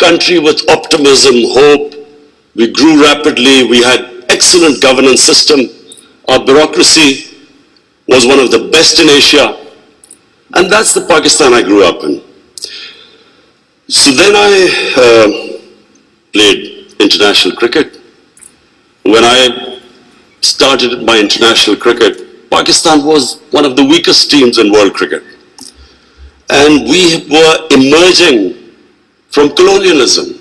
country with optimism, hope. We grew rapidly. We had excellent governance system. Our bureaucracy was one of the best in Asia. And that's the Pakistan I grew up in. So then I played international cricket. When I started my international cricket, Pakistan was one of the weakest teams in world cricket. And we were emerging from colonialism.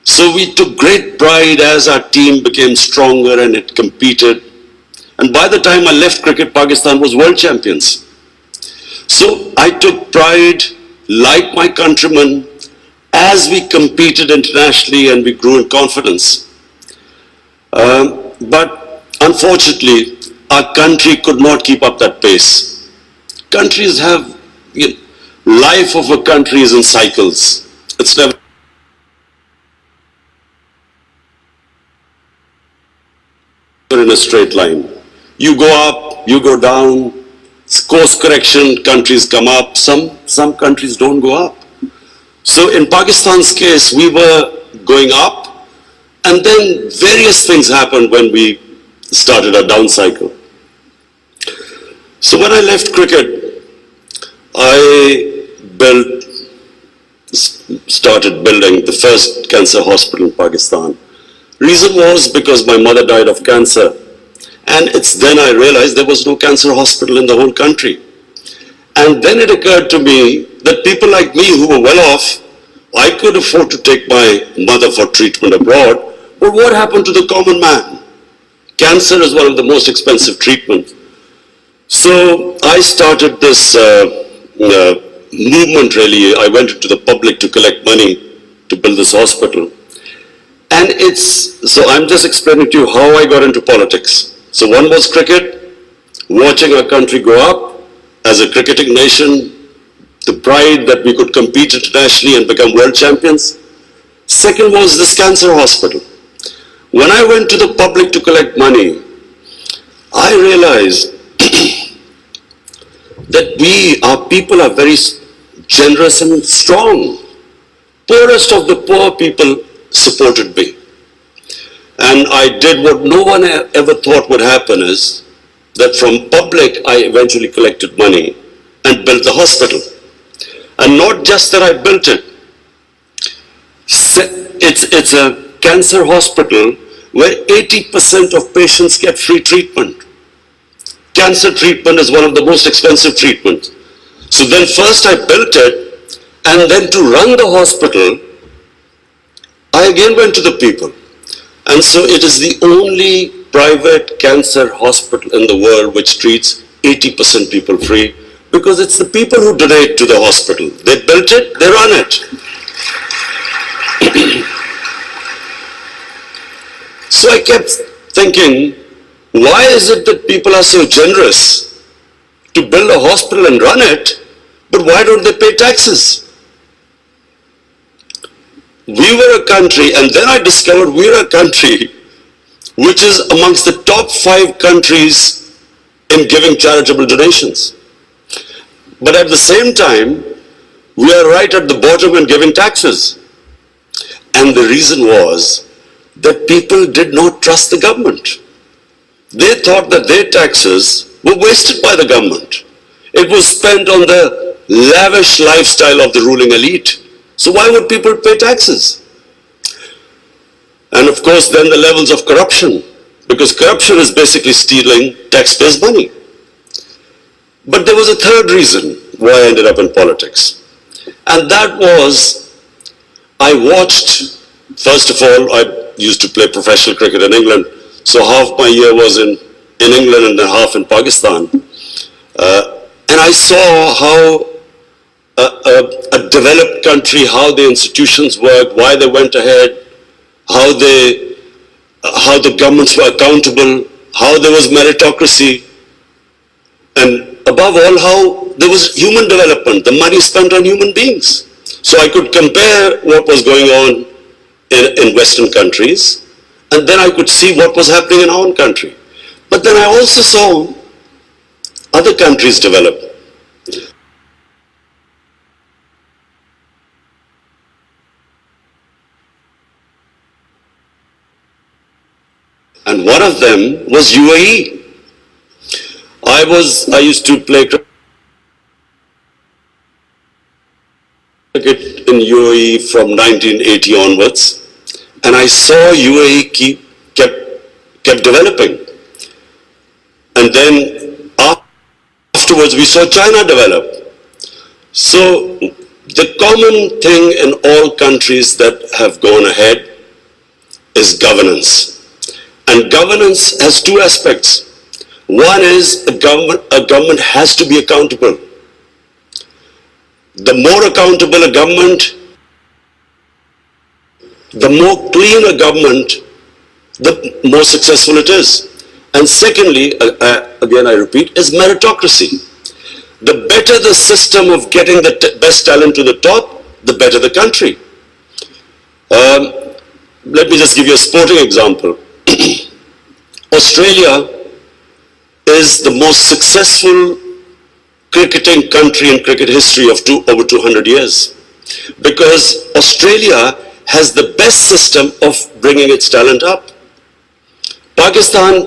So we took great pride as our team became stronger and it competed. And by the time I left cricket, Pakistan was world champions. So I took pride, like my countrymen, as we competed internationally and we grew in confidence. But unfortunately, our country could not keep up that pace. Countries have, life of a country is in cycles. It's never in a straight line. You go up, you go down, course correction, countries come up, some countries don't go up. So in Pakistan's case, we were going up, and then various things happened when we started our down cycle. So when I left cricket, I started building the first cancer hospital in Pakistan. Reason was because my mother died of cancer. And it's then I realized there was no cancer hospital in the whole country. And then it occurred to me that people like me who were well off, I could afford to take my mother for treatment abroad, but what happened to the common man? Cancer is one of the most expensive treatments. So I started this movement really. I went into the public to collect money to build this hospital. And so I'm just explaining to you how I got into politics. So one was cricket, watching our country grow up as a cricketing nation, the pride that we could compete internationally and become world champions. Second was this cancer hospital. When I went to the public to collect money, I realized that our people are very generous and strong. Poorest of the poor people supported me. And I did what no one ever thought would happen, is that from public I eventually collected money and built the hospital. And not just that I built it. It's a cancer hospital where 80% of patients get free treatment. Cancer treatment is one of the most expensive treatments. So then first I built it, and then to run the hospital, I again went to the people. And so it is the only private cancer hospital in the world which treats 80% people free, because it's the people who donate to the hospital. They built it, they run it. So I kept thinking, why is it that people are so generous to build a hospital and run it, but why don't they pay taxes? We were a country, and then I discovered we're a country which is amongst the top 5 countries in giving charitable donations. But at the same time, we are right at the bottom in giving taxes. And the reason was that people did not trust the government. They thought that their taxes were wasted by the government. It was spent on the lavish lifestyle of the ruling elite. So why would people pay taxes? And of course then the levels of corruption, because corruption is basically stealing taxpayers' money. But there was a third reason why I ended up in politics. And that was, I watched, first of all, I used to play professional cricket in England, so half my year was in England and then half in Pakistan. And I saw how a developed country, how the institutions work, why they went ahead, how the governments were accountable, how there was meritocracy, and above all, how there was human development, the money spent on human beings. So I could compare what was going on in Western countries, and then I could see what was happening in our own country. But then I also saw other countries develop. . and one of them was UAE. I used to play cricket in UAE from 1980 onwards, and I saw UAE kept developing. And then afterwards we saw China develop. So the common thing in all countries that have gone ahead is governance. And governance has two aspects. One is a government has to be accountable. The more accountable a government, the more clean a government, the more successful it is. And secondly, again I repeat, is meritocracy. The better the system of getting the best talent to the top, the better the country. Let me just give you a sporting example. Australia is the most successful cricketing country in cricket history of over 200 years, because Australia has the best system of bringing its talent up. Pakistan,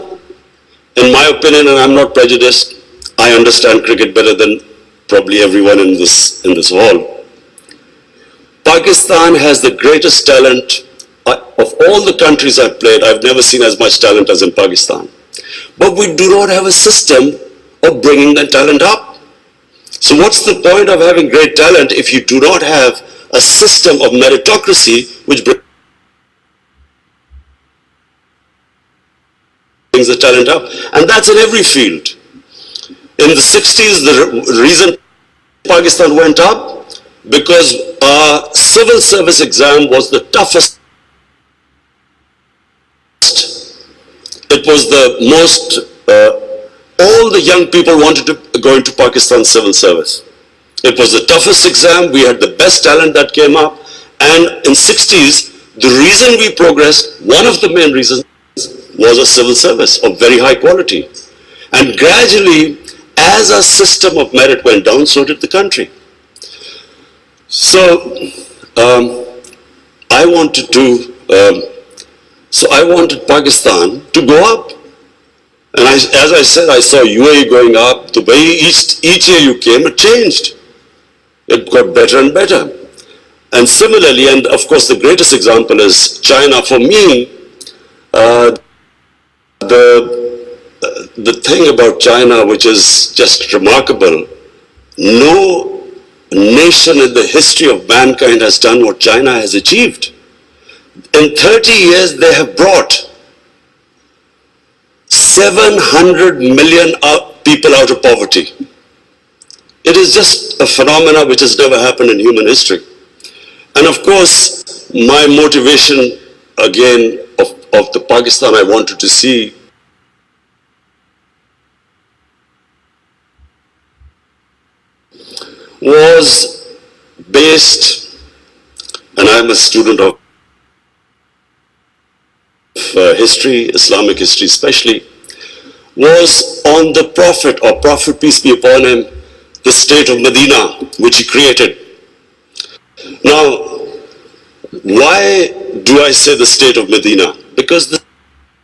in my opinion, and I'm not prejudiced, I understand cricket better than probably everyone in this hall. Pakistan has the greatest talent of all the countries I've played. I've never seen as much talent as in Pakistan. But we do not have a system of bringing that talent up. So what's the point of having great talent if you do not have a system of meritocracy which brings the talent up? And that's in every field. In the 60s, the reason Pakistan went up, because our civil service exam was the toughest. It was the most, all the young people wanted to go into Pakistan civil service. It was the toughest exam, we had the best talent that came up, and in 60s, the reason we progressed, one of the main reasons was a civil service of very high quality. And gradually, as our system of merit went down, so did the country. So, I wanted Pakistan to go up. And as I said, I saw UAE going up. The way each year you came, it changed. It got better and better. And similarly, and of course the greatest example is China. For me, the thing about China which is just remarkable, no nation in the history of mankind has done what China has achieved. In 30 years, they have brought 700 million people out of poverty. It is just a phenomena which has never happened in human history. And of course, my motivation, again, of the Pakistan I wanted to see was based, and I'm a student of history, Islamic history especially, was on the Prophet, or Prophet, peace be upon him, the state of Medina, which he created. Now, why do I say the state of Medina? Because the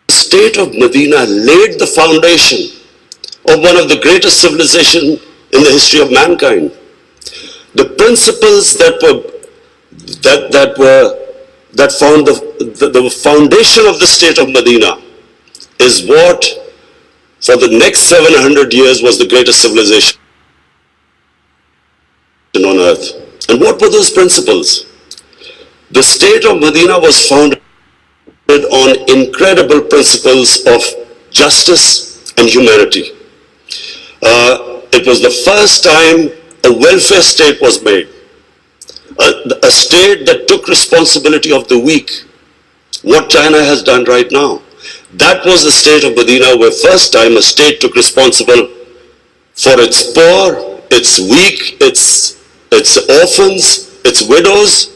state of Medina laid the foundation of one of the greatest civilizations in the history of mankind. The principles that formed the foundation of the state of Medina is what, for the next 700 years, was the greatest civilization on earth. And what were those principles? The state of Medina was founded on incredible principles of justice and humanity. It was the first time a welfare state was made. A state that took responsibility of the weak, what China has done right now. That was the state of Medina, where first time a state took responsible for its poor, its weak, its orphans, its widows.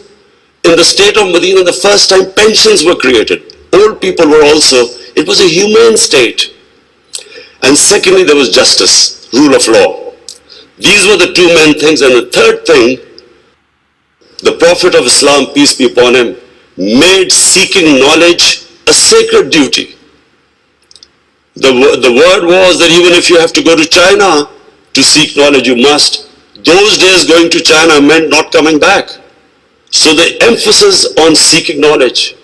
In the state of Medina, the first time pensions were created. Old people were also, it was a humane state. And secondly, there was justice, rule of law. These were the two main things. And the third thing, the Prophet of Islam, peace be upon him, made seeking knowledge a sacred duty. The word was that even if you have to go to China to seek knowledge, you must. Those days going to China meant not coming back. So the emphasis on seeking knowledge.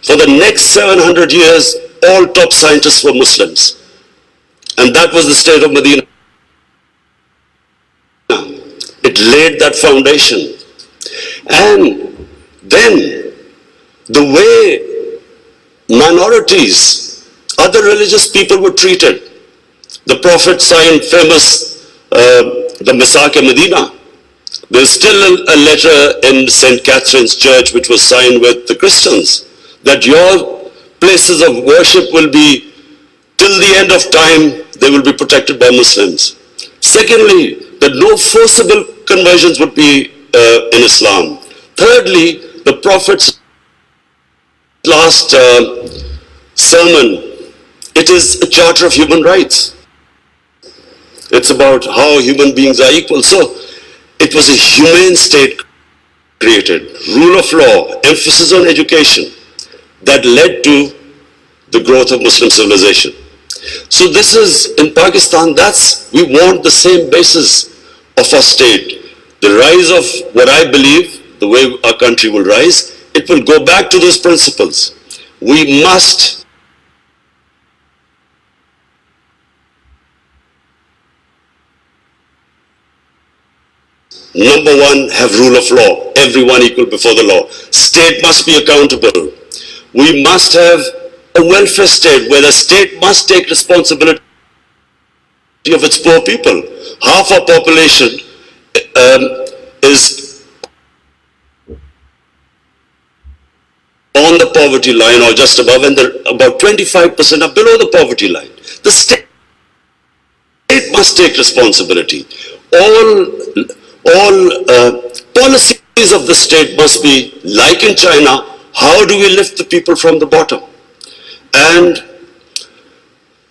For the next 700 years, all top scientists were Muslims. And that was the state of Medina. It laid that foundation. And then the way minorities, other religious people were treated. The Prophet signed famous, the Misaq Medina. There's still a letter in St. Catherine's Church which was signed with the Christians, that your places of worship will be, till the end of time, they will be protected by Muslims. Secondly, that no forcible conversions would be in Islam. Thirdly, the Prophet's last sermon, it is a charter of human rights. It's about how human beings are equal. So it was a humane state created, rule of law, emphasis on education, that led to the growth of Muslim civilization. So this is, in Pakistan, we want the same basis of our state. The rise of what I believe, the way our country will rise, it will go back to those principles. We must number one, have rule of law, everyone equal before the law. State must be accountable. We must have a welfare state where the state must take responsibility of its poor people. Half our population is on the poverty line or just above, and about 25% are below the poverty line. The state must take responsibility. All policies of the state must be like in China. How do we lift the people from the bottom? And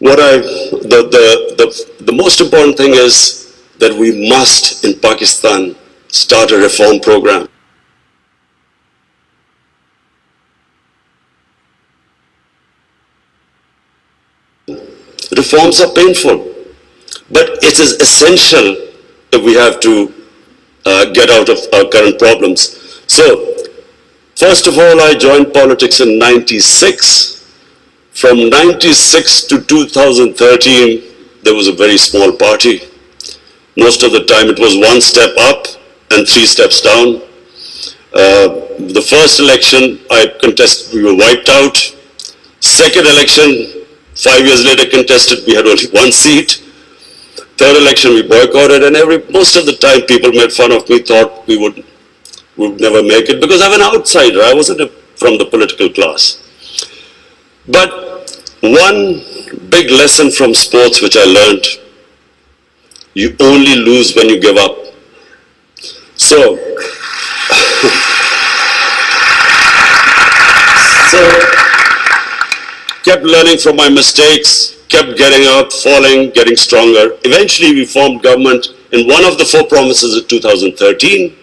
the most important thing is that we must, in Pakistan, start a reform program. Reforms are painful, but it is essential if we have to get out of our current problems. So, first of all, I joined politics in '96. From '96 to 2013, there was a very small party. Most of the time it was one step up and 3 steps down. The first election I contested, we were wiped out. Second election, 5 years later contested, we had only 1 seat. Third election we boycotted, and most of the time people made fun of me, thought we would never make it, because I'm an outsider. I wasn't from the political class. But one big lesson from sports which I learned, you only lose when you give up. So kept learning from my mistakes, kept getting up, falling, getting stronger. Eventually we formed government in one of the 4 provinces in 2013,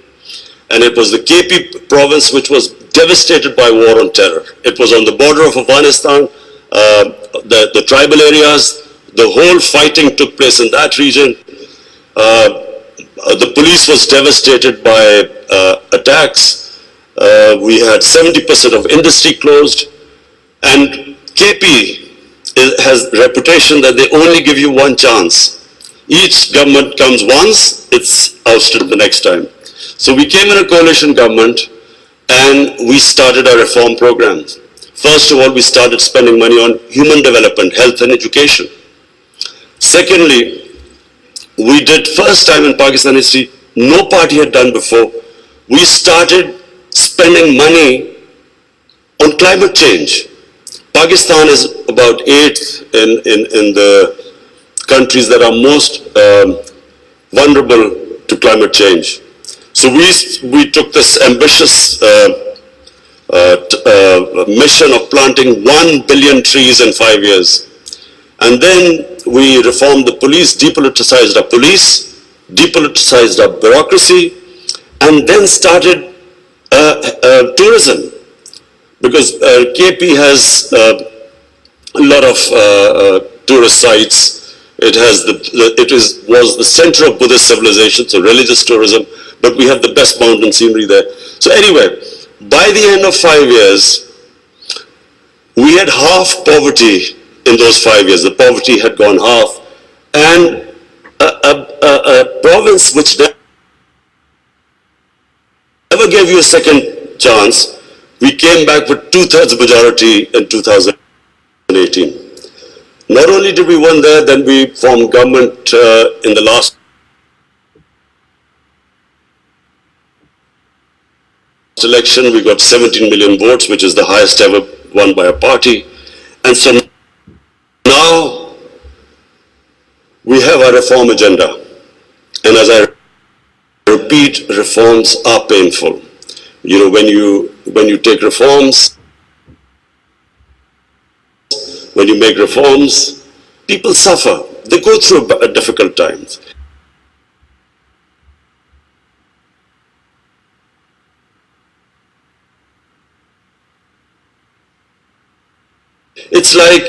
and it was the KP province which was devastated by war on terror. It was on the border of Afghanistan, the tribal areas, the whole fighting took place in that region. The police was devastated by attacks. We had 70% of industry closed, and KP has a reputation that they only give you one chance. Each government comes once, it's ousted the next time. So we came in a coalition government and we started our reform programs. First of all, we started spending money on human development, health and education. Secondly, we did, first time in Pakistan history, no party had done before, we started spending money on climate change. Pakistan is about 8th in the countries that are most vulnerable to climate change. So we took this ambitious mission of planting 1 billion trees in 5 years. And then we reformed the police, depoliticized our police, depoliticized our bureaucracy, and then started tourism. Because KP has a lot of tourist sites. It has was the center of Buddhist civilization, so religious tourism, but we have the best mountain scenery there. So anyway, by the end of 5 years, we had half poverty in those 5 years. The poverty had gone half, and a province which never gave you a second chance, we came back with 2/3 majority in 2018. Not only did we win there, then we formed government in the last election. We got 17 million votes, which is the highest ever won by a party. And so now we have a reform agenda. And as I repeat, reforms are painful. You know, when you take reforms, when you make reforms, people suffer. They go through difficult times. It's like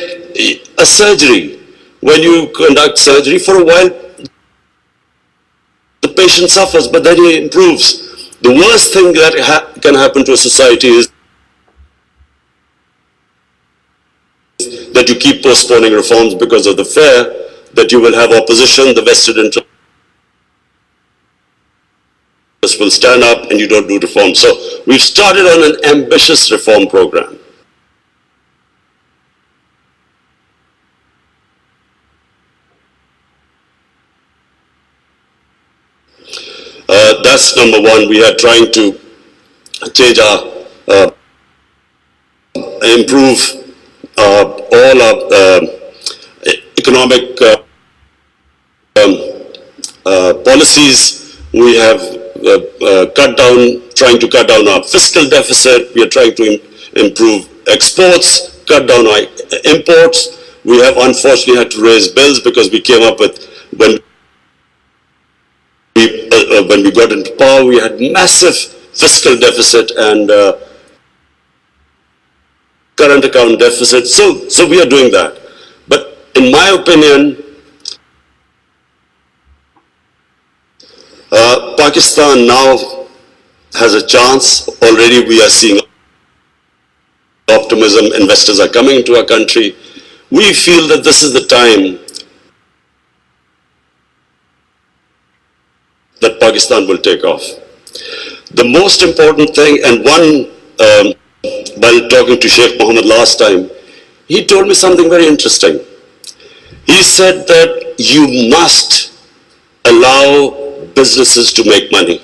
a surgery. When you conduct surgery, for a while, the patient suffers, but then he improves. The worst thing that can happen to a society is that you keep postponing reforms because of the fear that you will have opposition, the vested interest will stand up and you don't do reform. So we've started on an ambitious reform program. That's number one. We are trying to change our, improve all our economic policies. We have trying to cut down our fiscal deficit. We are trying to improve exports, cut down our imports. We have unfortunately had to raise bills because we came up with, when we got into power, we had massive fiscal deficit and current account deficit. So we are doing that. But in my opinion, Pakistan now has a chance. Already we are seeing optimism. Investors are coming into our country. We feel that this is the time that Pakistan will take off. The most important thing, and while talking to Sheikh Mohammed last time, he told me something very interesting. He said that you must allow businesses to make money.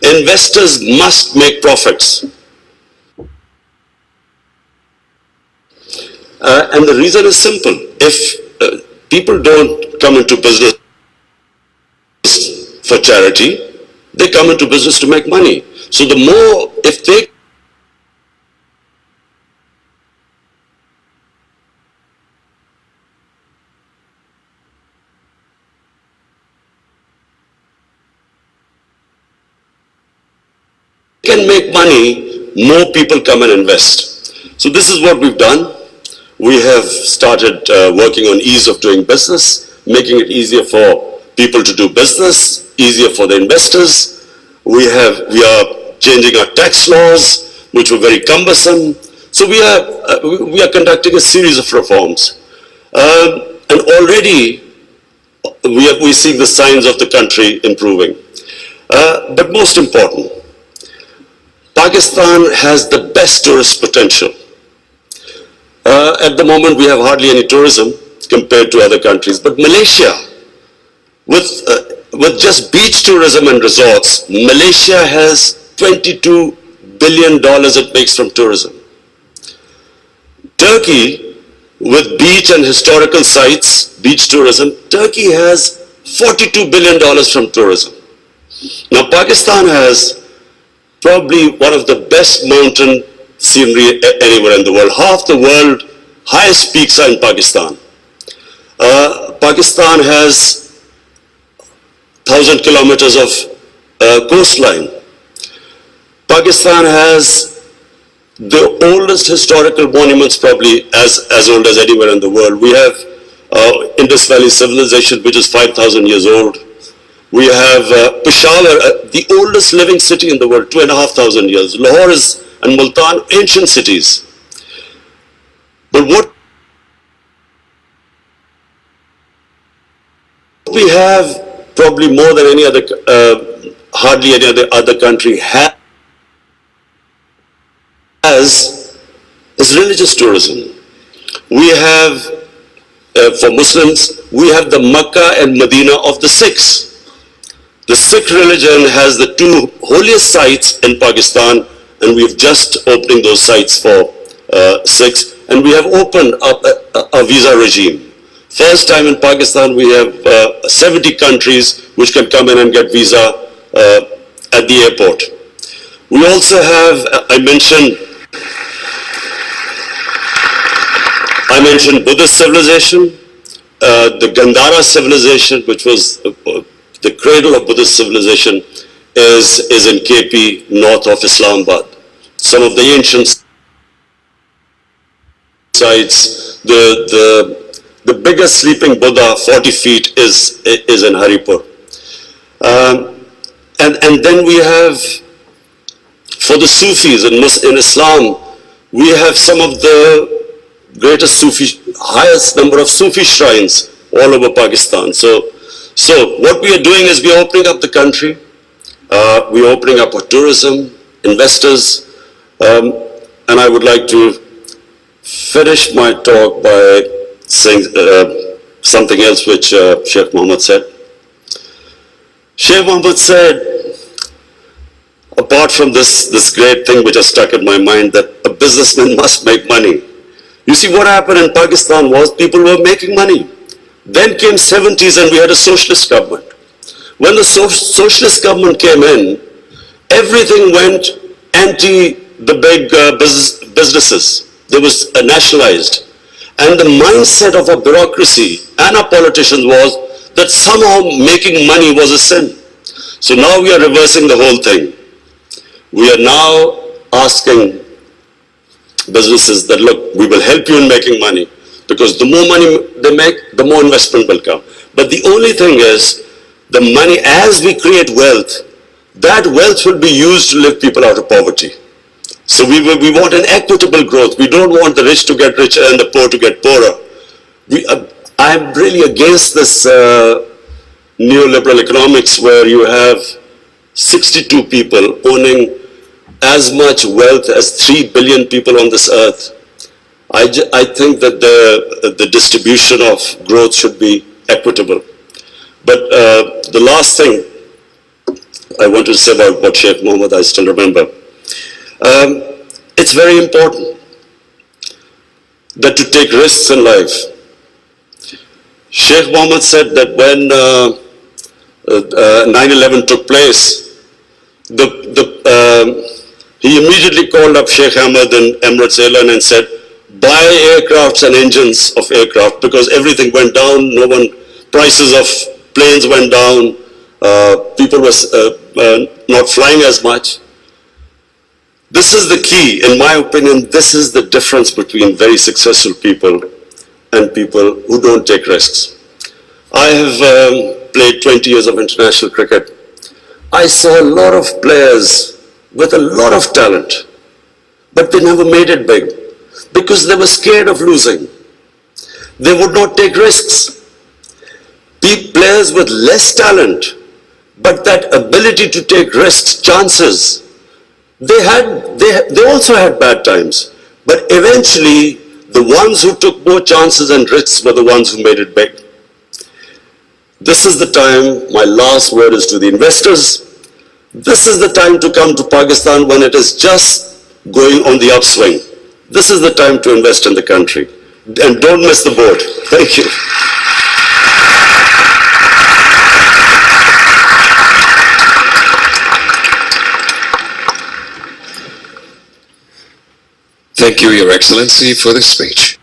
Investors must make profits. And the reason is simple. If people don't come into business for charity, they come into business to make money. So the more, if they can make money, more people come and invest. So this is what we've done. We have started working on ease of doing business, making it easier for people to do business, easier for the investors. We are changing our tax laws, which were very cumbersome. So we are conducting a series of reforms. And already we're seeing the signs of the country improving. But most important, Pakistan has the best tourist potential. At the moment, we have hardly any tourism compared to other countries. But Malaysia, with just beach tourism and resorts, Malaysia has $22 billion it makes from tourism. Turkey, with beach and historical sites, beach tourism, Turkey has $42 billion from tourism. Now, Pakistan has probably one of the best mountain scenery anywhere in the world. Half the world highest peaks are in Pakistan. Pakistan has 1,000 kilometers of coastline. Pakistan has the oldest historical monuments, probably as old as anywhere in the world. We have Indus Valley civilization, which is 5,000 years old. We have Peshawar, the oldest living city in the world, 2,500 years. Lahore and Multan, ancient cities. But what we have, probably more than any other, hardly any other country has, is religious tourism. We have, for Muslims, we have the Makkah and Medina of the Sikhs. The Sikh religion has the two holiest sites in Pakistan, and we've just opening those sites for Sikhs, and we have opened up a visa regime. First time in Pakistan, we have 70 countries which can come in and get visa at the airport. We also have, I mentioned Buddhist civilization, the Gandhara civilization, which was the cradle of Buddhist civilization, is in KP, north of Islamabad. Some of the ancient sites, the biggest sleeping Buddha, 40 feet, is in Haripur. And then we have, for the Sufis in Islam, we have some of the greatest Sufi, highest number of Sufi shrines all over Pakistan. So what we are doing is we are opening up the country, we are opening up for tourism, investors, and I would like to finish my talk by saying something else which Sheikh Mohammed said. Sheikh Mohammed said, apart from this great thing which has stuck in my mind, that a businessman must make money. You see, what happened in Pakistan was people were making money. Then came 70s and we had a socialist government. When the socialist government came in, everything went anti the big businesses. They was nationalized. And the mindset of our bureaucracy and our politicians was that somehow making money was a sin. So now we are reversing the whole thing. We are now asking businesses that, look, we will help you in making money, because the more money they make, the more investment will come. But the only thing is, the money, as we create wealth, that wealth will be used to lift people out of poverty. So we want an equitable growth. We don't want the rich to get richer and the poor to get poorer. I'm really against this neoliberal economics where you have 62 people owning as much wealth as 3 billion people on this earth. I think that the distribution of growth should be equitable. But the last thing I want to say about what Sheikh Mohammed, I still remember. It's very important that to take risks in life. Sheikh Mohammed said that when 9/11 took place, he immediately called up Sheikh Ahmed and Emirates Airline and said, buy aircrafts and engines of aircraft, because everything went down. Prices of planes went down. People were not flying as much. This is the key, in my opinion. This is the difference between very successful people and people who don't take risks. I have played 20 years of international cricket. I saw a lot of players with a lot of talent, but they never made it big because they were scared of losing. They would not take risks. Players with less talent, but that ability to take risks, chances, they also had bad times, but eventually the ones who took more chances and risks were the ones who made it big. This is the time, my last word is to the investors. This is the time to come to Pakistan when it is just going on the upswing. This is the time to invest in the country. And don't miss the boat. Thank you. Thank you, Your Excellency, for the speech.